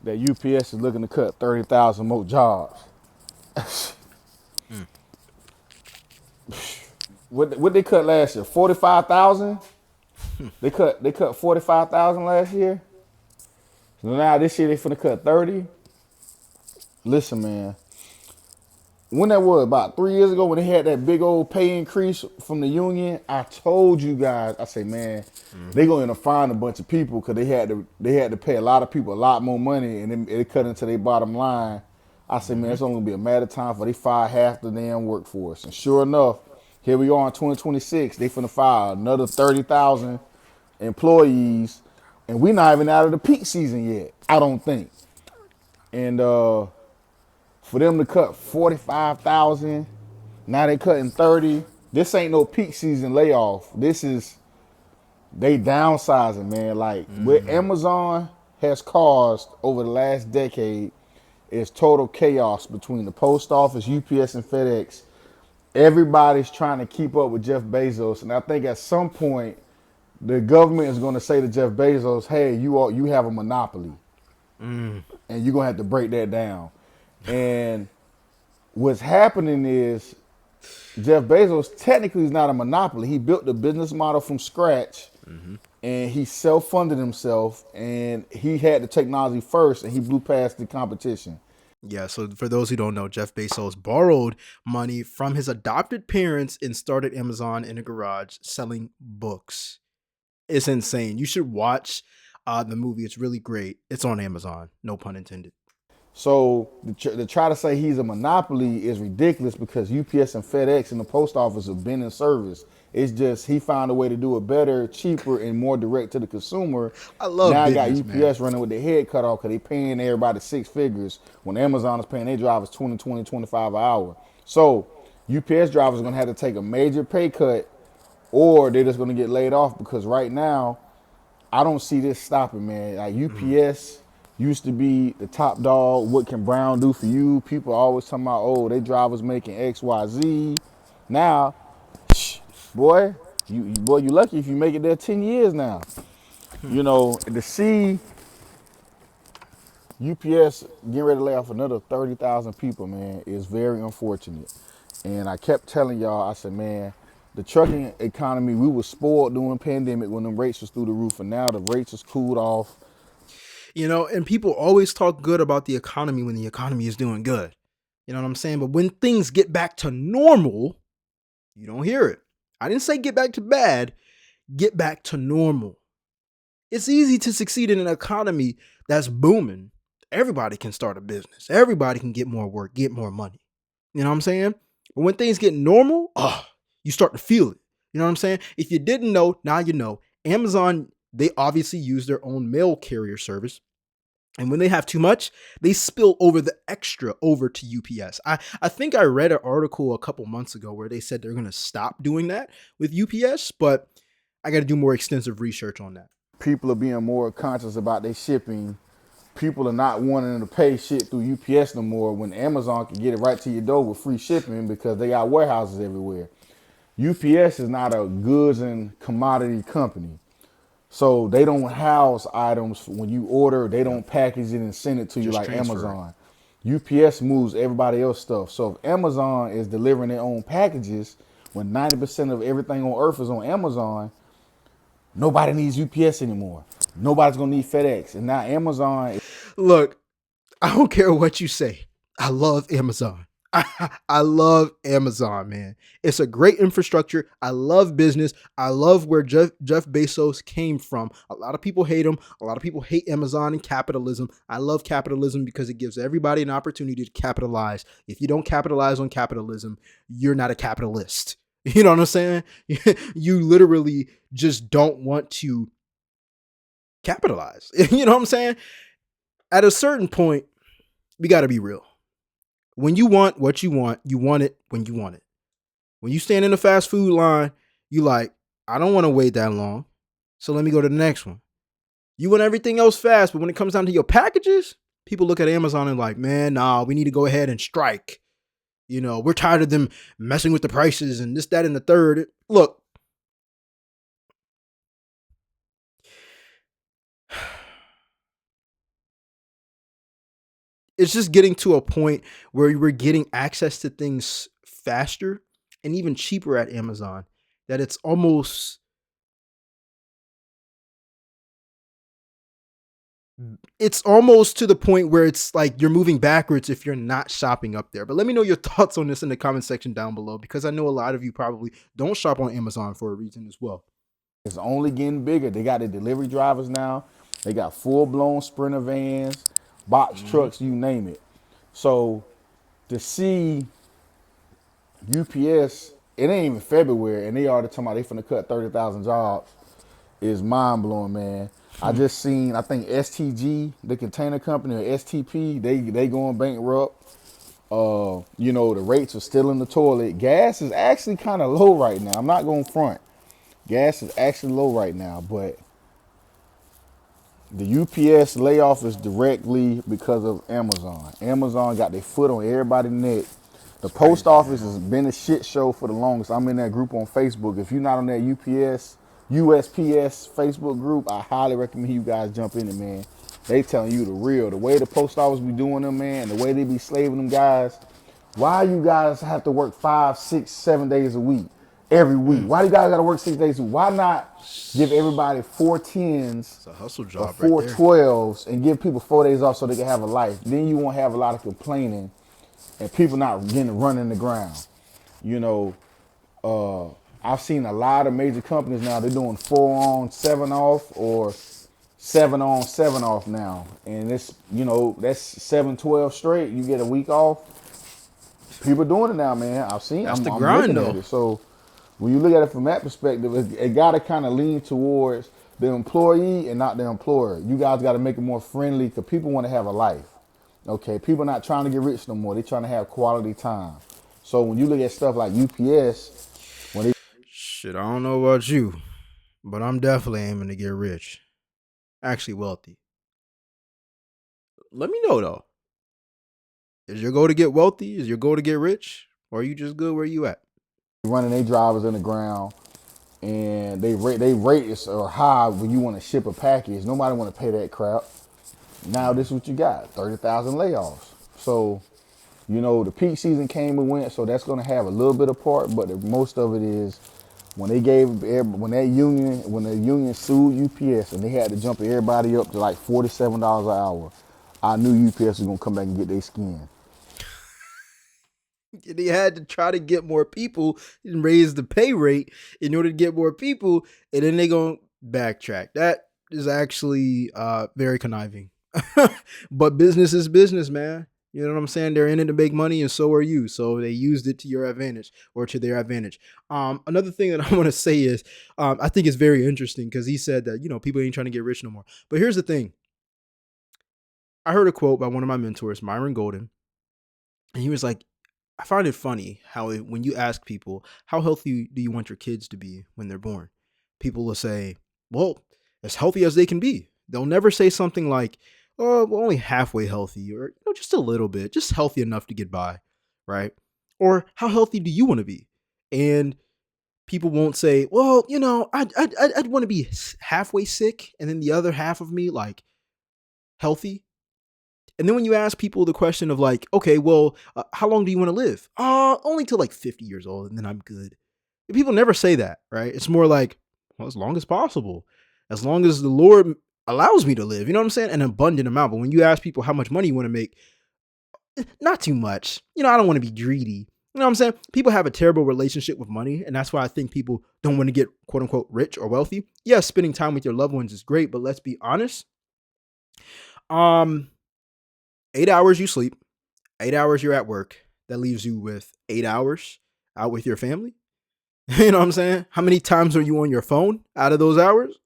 that UPS is looking to cut 30,000 more jobs. Mm. What they cut last year? 45,000. They cut 45,000 last year. So now this year they finna cut 30. Listen, man. When that was about 3 years ago, when they had that big old pay increase from the union, I told you guys, I say, man, they Mm-hmm. going to find a bunch of people because they had to pay a lot of people a lot more money, and it cut into their bottom line. I said, man, Mm-hmm. it's only gonna be a matter of time for they fire half the damn workforce. And sure enough, here we are in 2026. They finna fire another 30,000 employees, and we not even out of the peak season yet. I don't think. And for them to cut 45,000, now they cutting 30. This ain't no peak season layoff. This is they downsizing, man. Like what Mm. Amazon has caused over the last decade is total chaos between the post office, UPS, and FedEx. Everybody's trying to keep up with Jeff Bezos, and I think at some point the government is going to say to Jeff Bezos, "Hey, you have a monopoly, Mm. and you're gonna have to break that down." And what's happening is Jeff Bezos technically is not a monopoly. He built the business model from scratch, Mm-hmm. and he self-funded himself, and he had the technology first, and he blew past the competition. Yeah, so for those who don't know, Jeff Bezos borrowed money from his adopted parents and started Amazon in a garage selling books. It's insane. You should watch the movie. It's really great. It's on Amazon. No pun intended. So to try to say he's a monopoly is ridiculous because UPS and FedEx and the post office have been in service. It's just he found a way to do it better, cheaper, and more direct to the consumer. I love Now I got business, man. UPS running with their head cut off because they paying everybody six figures when Amazon is paying their drivers 20, 20, 25 an hour. So UPS drivers are going to have to take a major pay cut or they're just going to get laid off because right now I don't see this stopping, man. Like Mm. UPS used to be the top dog. What can Brown do for you? People are always talking about, oh, they drivers making X, Y, Z. Now, boy, you lucky if you make it there 10 years now. Hmm. You know, to see UPS getting ready to lay off another 30,000 people, man, is very unfortunate. And I kept telling y'all, I said, man, the trucking economy, we were spoiled during the pandemic when the rates was through the roof, and now the rates has cooled off. And people always talk good about the economy when the economy is doing good. You know what I'm saying? But when things get back to normal, you don't hear it. I didn't say get back to bad, get back to normal. It's easy to succeed in an economy that's booming. Everybody can start a business. Everybody can get more work, get more money. You know what I'm saying? But when things get normal, you start to feel it. You know what I'm saying? If you didn't know, now you know. Amazon, they obviously use their own mail carrier service. And when they have too much, they spill over the extra over to UPS. I think I read an article a couple months ago where they said they're going to stop doing that with UPS, but I got to do more extensive research on that. People are being more conscious about their shipping. People are not wanting to pay shit through UPS no more when Amazon can get it right to your door with free shipping because they got warehouses everywhere. UPS is not a goods and commodity company. So they don't house items when you order, they Yep. don't package it and send it to you Just like transfer it. Amazon. UPS moves everybody else's stuff. So if Amazon is delivering their own packages, when 90% of everything on earth is on Amazon, nobody needs UPS anymore. Nobody's gonna need FedEx. And now Amazon, Look, I don't care what you say. I love Amazon. I love Amazon, man. It's a great infrastructure. I love business. I love where Jeff Bezos came from. A lot of people hate him. A lot of people hate Amazon and capitalism. I love capitalism because it gives everybody an opportunity to capitalize. If you don't capitalize on capitalism, you're not a capitalist. You know what I'm saying? You literally just don't want to capitalize. You know what I'm saying? At a certain point, we got to be real. When you want what you want it when you want it. When you stand in the fast food line, you like, I don't want to wait that long. So let me go to the next one. You want everything else fast, but when it comes down to your packages, people look at Amazon and like, man, nah, we need to go ahead and strike. We're tired of them messing with the prices and this, that, and the third. Look, it's just getting to a point where we're getting access to things faster and even cheaper at Amazon that it's almost to the point where it's like you're moving backwards if you're not shopping up there. But let me know your thoughts on this in the comment section down below, because I know a lot of you probably don't shop on Amazon for a reason as well. It's only getting bigger. They got the delivery drivers now. They got full-blown Sprinter vans, box trucks, you name it. So to see UPS, it ain't even February, and they already talking about they finna cut 30,000 jobs, is mind blowing, man. I just seen, I think STG, the container company, or STP, they going bankrupt. The rates are still in the toilet. Gas is actually kind of low right now. I'm not going front. Gas is actually low right now, but the UPS layoff is directly because of Amazon. Amazon got their foot on everybody's neck. The post office has been a shit show for the longest. I'm in that group on Facebook. If you're not on that USPS Facebook group, I highly recommend you guys jump in it, man. They telling you the real. The way the post office be doing them, man, the way they be slaving them guys. Why you guys have to work 5, 6, 7 days a week, every week? Why do you guys got to work 6 days a week? Why not give everybody 4 10s It's a hustle or job right four there. 12s and give people 4 days off so they can have a life? Then you won't have a lot of complaining and people not getting run in the ground. You know, I've seen a lot of major companies now, they're doing 4 on, 7 off, or 7 on, 7 off now. And that's 7, 12 straight. You get a week off. People doing it now, man. That's I'm the grind, looking at though. it. So when you look at it from that perspective, it got to kind of lean towards the employee and not the employer. You guys got to make it more friendly because people want to have a life. Okay, people not trying to get rich no more. They're trying to have quality time. So when you look at stuff like UPS, when they Shit, I don't know about you, but I'm definitely aiming to get rich. Actually wealthy. Let me know though. Is your goal to get wealthy? Is your goal to get rich? Or are you just good where you at? running their drivers in the ground and they rates are high when you want to ship a package, nobody want to pay that crap. Now this is what you got: 30,000 layoffs. So the peak season came and went, so that's going to have a little bit of part, but most of it is when the union sued UPS and they had to jump everybody up to like $47 an hour. I knew UPS was going to come back and get their skin. They had to try to get more people and raise the pay rate in order to get more people, and then they gonna backtrack. That is actually very conniving. But business is business, man. You know what I'm saying? They're in it to make money, and so are you. So they used it to your advantage or to their advantage. Another thing that I want to say is, I think it's very interesting because he said that people ain't trying to get rich no more. But here's the thing: I heard a quote by one of my mentors, Myron Golden, and he was like, I find it funny how when you ask people, how healthy do you want your kids to be when they're born? People will say, well, as healthy as they can be. They'll never say something like, oh, well, only halfway healthy, or just a little bit, just healthy enough to get by, right? Or how healthy do you want to be? And people won't say, well, I'd want to be halfway sick, and then the other half of me like healthy. And then when you ask people the question of like, okay, well, how long do you want to live? Only till like 50 years old, and then I'm good. And people never say that, right? It's more like, well, as long as possible, as long as the Lord allows me to live. You know what I'm saying? An abundant amount. But when you ask people how much money you want to make, not too much. I don't want to be greedy. You know what I'm saying? People have a terrible relationship with money, and that's why I think people don't want to get quote unquote rich or wealthy. Yes, spending time with your loved ones is great, but let's be honest. 8 hours you sleep, 8 hours you're at work. That leaves you with 8 hours out with your family. You know what I'm saying? How many times are you on your phone out of those hours?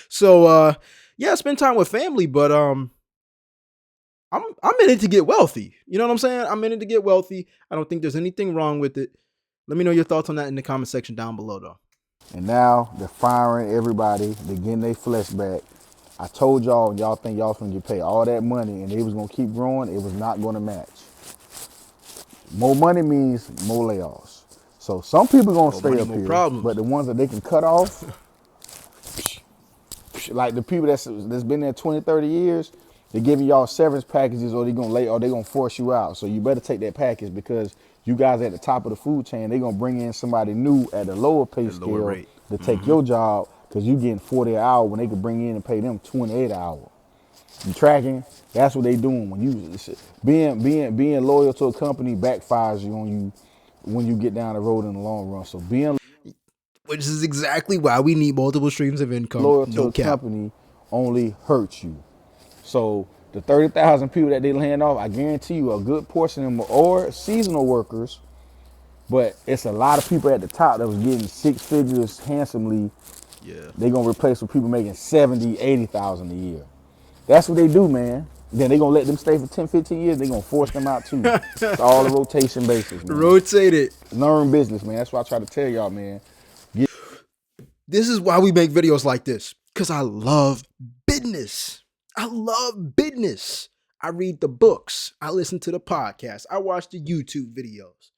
So yeah, spend time with family, but I'm in it to get wealthy. You know what I'm saying? I'm in it to get wealthy. I don't think there's anything wrong with it. Let me know your thoughts on that in the comment section down below though. And now they're firing everybody. They're getting their flesh back. I told y'all think y'all was gonna get paid all that money and they was gonna keep growing. It was not gonna match. More money means more layoffs. So some people gonna stay money, up more here, problems. but the ones that they can cut off, like the people that's been there 20, 30 years, They're giving y'all severance packages, or they're gonna force you out. So you better take that package, because you guys at the top of the food chain, they're gonna bring in somebody new at a lower pay A lower scale rate. to take your job, because you getting 40 an hour when they could bring in and pay them 28 an hour. You tracking? That's what they doing. When you being loyal to a company backfires you on you when you get down the road in the long run. So being Which is exactly why we need multiple streams of income. loyal to No a cap. company only hurts you. So the 30,000 people that they land off, I guarantee you a good portion of them are seasonal workers, but it's a lot of people at the top that was getting six figures handsomely. Yeah. They gonna replace with people making 70, 80,000 a year. That's what they do, man. Then they gonna let them stay for 10, 15 years. They gonna force them out too. It's all a rotation basis, man. Rotate it. Learn business, man. That's what I try to tell y'all, man. This is why we make videos like this. Because I love business. I love business. I read the books. I listen to the podcast. I watch the YouTube videos.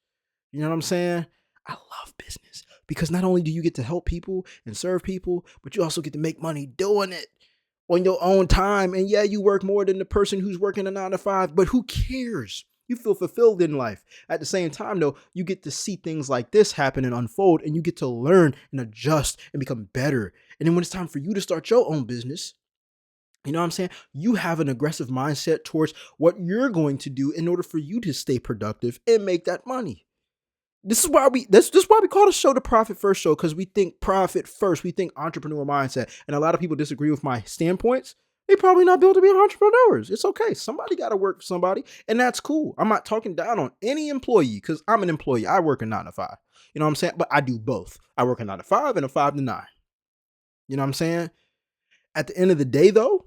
You know what I'm saying? I love business because not only do you get to help people and serve people, but you also get to make money doing it on your own time. And yeah, you work more than the person who's working a 9 to 5, but who cares? You feel fulfilled in life. At the same time, though, you get to see things like this happen and unfold, and you get to learn and adjust and become better. And then when it's time for you to start your own business, you know what I'm saying? You have an aggressive mindset towards what you're going to do in order for you to stay productive and make that money. This is why we call the show the Profit First Show, because we think profit first. We think entrepreneur mindset. And a lot of people disagree with my standpoints. They probably not built to be entrepreneurs. It's okay. Somebody got to work for somebody, and that's cool. I'm not talking down on any employee because I'm an employee. I work a 9 to 5. You know what I'm saying? But I do both. I work a 9 to 5 and a 5 to 9. You know what I'm saying? At the end of the day, though,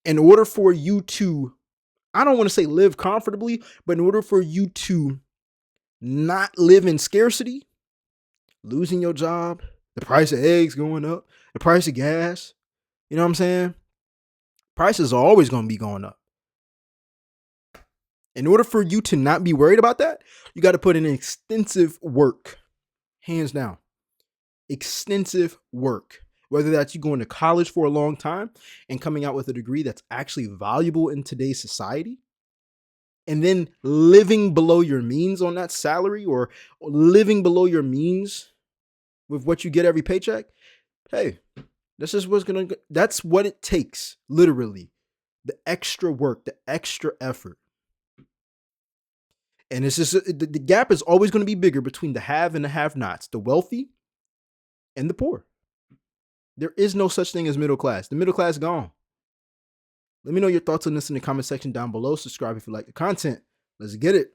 in order for you to, I don't want to say live comfortably, but in order for you to not live in scarcity, losing your job, the price of eggs going up, the price of gas, you know what I'm saying? Prices are always going to be going up. In order for you to not be worried about that, you got to put in extensive work, hands down, extensive work. Whether that's you going to college for a long time and coming out with a degree that's actually valuable in today's society, and then living below your means on that salary, or living below your means with what you get every paycheck. Hey, that's what it takes, literally. The extra work, the extra effort. And it's just, the gap is always going to be bigger between the have and the have-nots, the wealthy and the poor. There is no such thing as middle class. The middle class is gone. Let me know your thoughts on this in the comment section down below. Subscribe if you like the content. Let's get it.